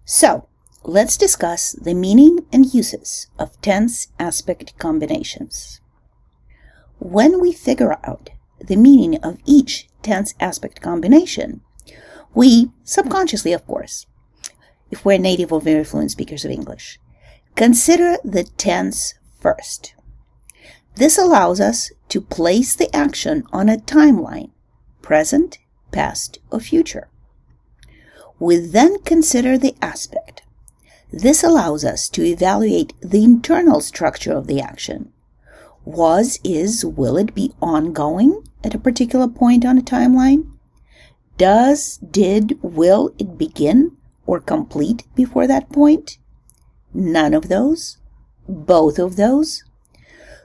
So, let's discuss the meaning and uses of tense aspect combinations. When we figure out the meaning of each tense aspect combination, we, subconsciously of course, if we're native or very fluent speakers of English, consider the tense first. This allows us to place the action on a timeline, present, past, or future. We then consider the aspect. This allows us to evaluate the internal structure of the action. Was, is, will it be ongoing at a particular point on a timeline? Does, did, will it begin or complete before that point? None of those? Both of those?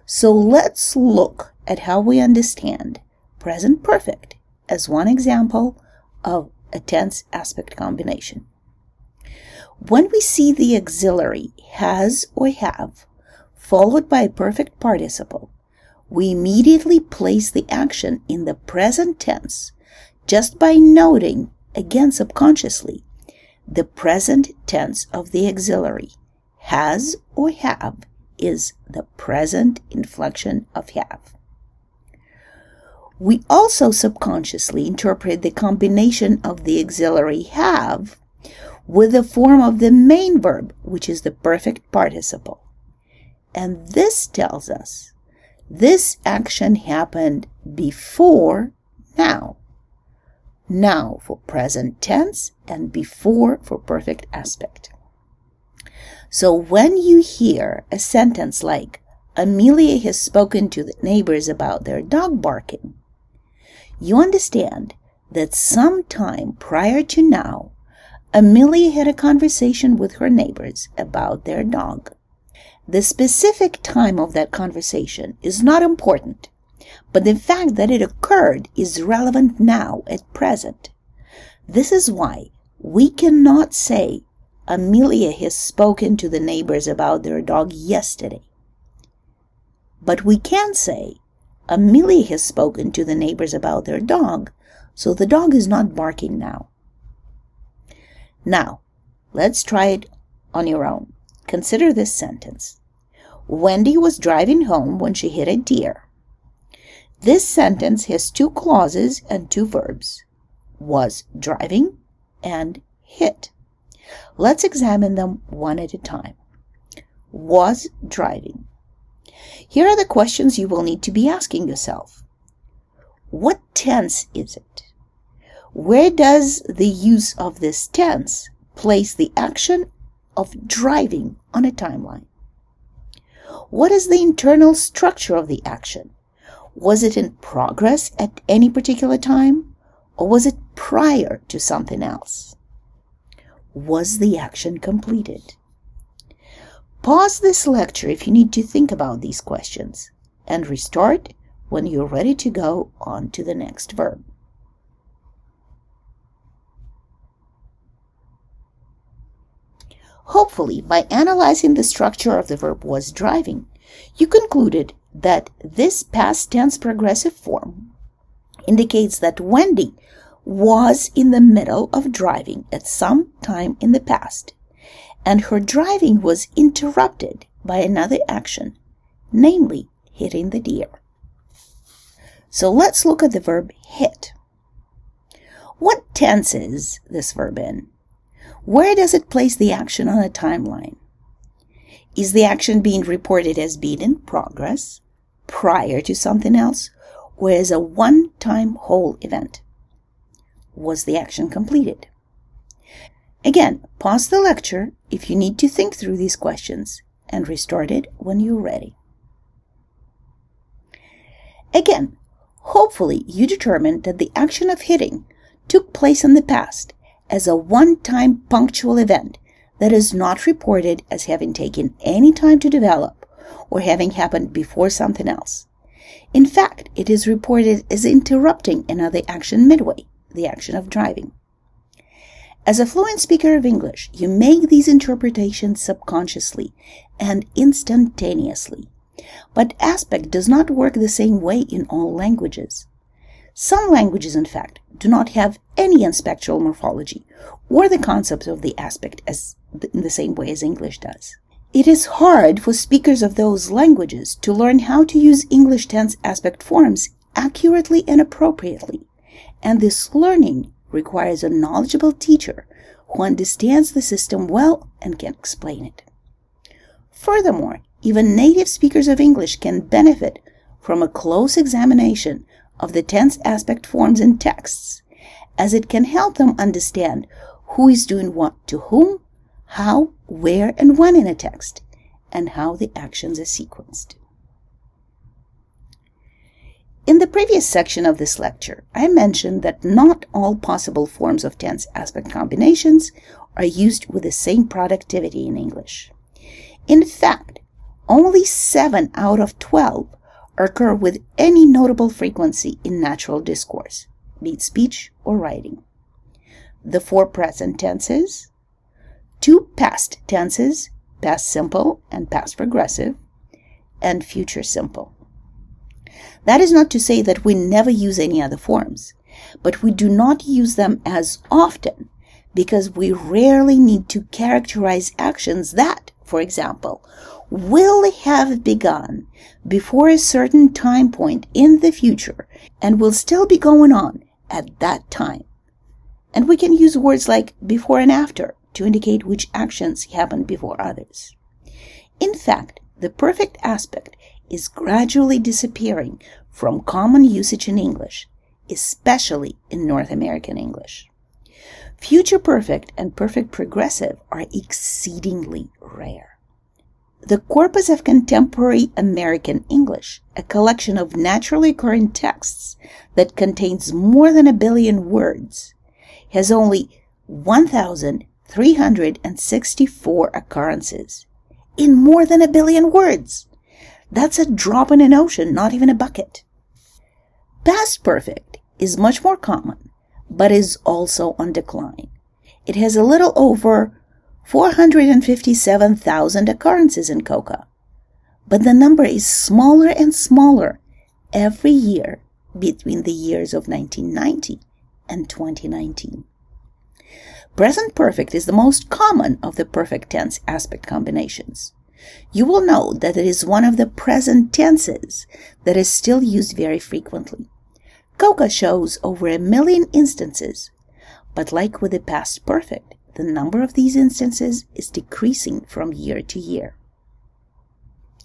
So let's look at how we understand present perfect as one example of a tense aspect combination. When we see the auxiliary has or have followed by a perfect participle, we immediately place the action in the present tense just by noting, again subconsciously, the present tense of the auxiliary. Has or have is the present inflection of have. We also subconsciously interpret the combination of the auxiliary have with the form of the main verb, which is the perfect participle. And this tells us this action happened before now. Now for present tense and before for perfect aspect. So when you hear a sentence like, Amelia has spoken to the neighbors about their dog barking, you understand that sometime prior to now, Amelia had a conversation with her neighbors about their dog. The specific time of that conversation is not important, but the fact that it occurred is relevant now at present. This is why we cannot say Amelia has spoken to the neighbors about their dog yesterday. But we can say Amelia has spoken to the neighbors about their dog, so the dog is not barking now. Now, let's try it on your own. Consider this sentence. Wendy was driving home when she hit a deer. This sentence has two clauses and two verbs, was driving and hit. Let's examine them one at a time. Was driving. Here are the questions you will need to be asking yourself. What tense is it? Where does the use of this tense place the action of driving on a timeline? What is the internal structure of the action? Was it in progress at any particular time, or was it prior to something else? Was the action completed? Pause this lecture if you need to think about these questions, and restart when you're ready to go on to the next verb. Hopefully, by analyzing the structure of the verb was driving, you concluded that this past tense progressive form indicates that Wendy was in the middle of driving at some time in the past, and her driving was interrupted by another action, namely hitting the deer. So let's look at the verb hit. What tense is this verb in? Where does it place the action on a timeline? Is the action being reported as being in progress, prior to something else, or as a one-time whole event? Was the action completed? Again, pause the lecture if you need to think through these questions, and restart it when you're ready. Again, hopefully you determined that the action of hitting took place in the past as a one-time punctual event that is not reported as having taken any time to develop or having happened before something else. In fact, it is reported as interrupting another action midway, the action of driving. As a fluent speaker of English, you make these interpretations subconsciously and instantaneously. But aspect does not work the same way in all languages. Some languages, in fact, do not have any aspectual morphology or the concept of the aspect in the same way as English does. It is hard for speakers of those languages to learn how to use English tense aspect forms accurately and appropriately, and this learning requires a knowledgeable teacher who understands the system well and can explain it. Furthermore, even native speakers of English can benefit from a close examination of the tense aspect forms in texts, as it can help them understand who is doing what to whom, how, where, and when in a text, and how the actions are sequenced. In the previous section of this lecture, I mentioned that not all possible forms of tense aspect combinations are used with the same productivity in English. In fact, only 7 out of 12 occur with any notable frequency in natural discourse, be it speech or writing. The 4 present tenses, 2 past tenses, past simple and past progressive, and future simple. That is not to say that we never use any other forms, but we do not use them as often because we rarely need to characterize actions that, for example, will have begun before a certain time point in the future and will still be going on at that time. And we can use words like before and after to indicate which actions happened before others. In fact, the perfect aspect is gradually disappearing from common usage in English, especially in North American English. Future perfect and perfect progressive are exceedingly rare. The corpus of contemporary American English, a collection of naturally occurring texts that contains more than 1 billion words, has only 1,364 occurrences in more than 1 billion words. That's a drop in an ocean, not even a bucket. Past perfect is much more common, but is also on decline. It has a little over 457,000 occurrences in COCA, but the number is smaller and smaller every year between the years of 1990 and 2019. Present perfect is the most common of the perfect tense aspect combinations. You will note that it is one of the present tenses that is still used very frequently. COCA shows over 1 million instances, but like with the past perfect, the number of these instances is decreasing from year to year.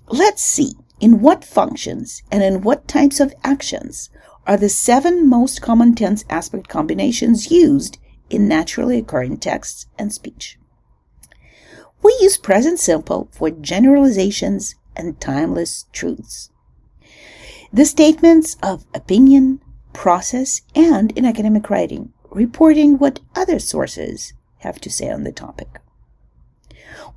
Let's see in what functions and in what types of actions are the 7 most common tense aspect combinations used in naturally occurring texts and speech. We use present simple for generalizations and timeless truths. The statements of opinion, process, and in academic writing, reporting what other sources have to say on the topic.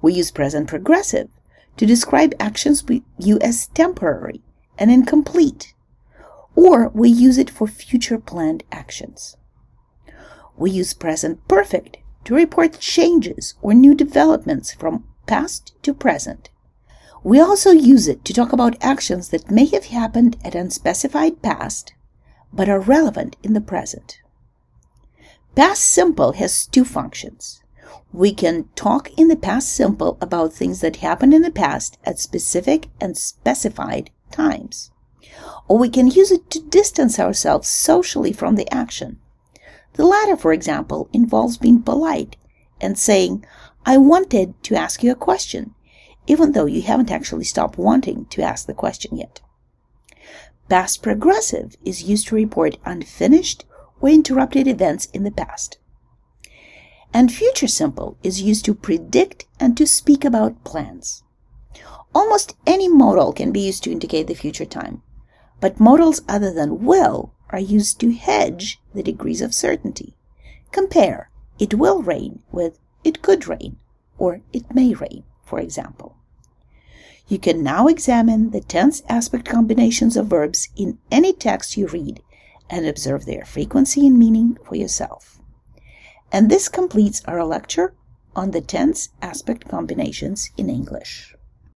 We use present progressive to describe actions we view as temporary and incomplete, or we use it for future planned actions. We use present perfect to report changes or new developments from past to present. We also use it to talk about actions that may have happened at unspecified past, but are relevant in the present. Past simple has 2 functions. We can talk in the past simple about things that happened in the past at specific and specified times. Or we can use it to distance ourselves socially from the action. The latter, for example, involves being polite and saying, I wanted to ask you a question, even though you haven't actually stopped wanting to ask the question yet. Past progressive is used to report unfinished or interrupted events in the past. And future simple is used to predict and to speak about plans. Almost any modal can be used to indicate the future time, but modals other than will are used to hedge the degrees of certainty. Compare it will rain with it could rain or it may rain, for example. You can now examine the tense aspect combinations of verbs in any text you read and observe their frequency and meaning for yourself. And this completes our lecture on the tense aspect combinations in English.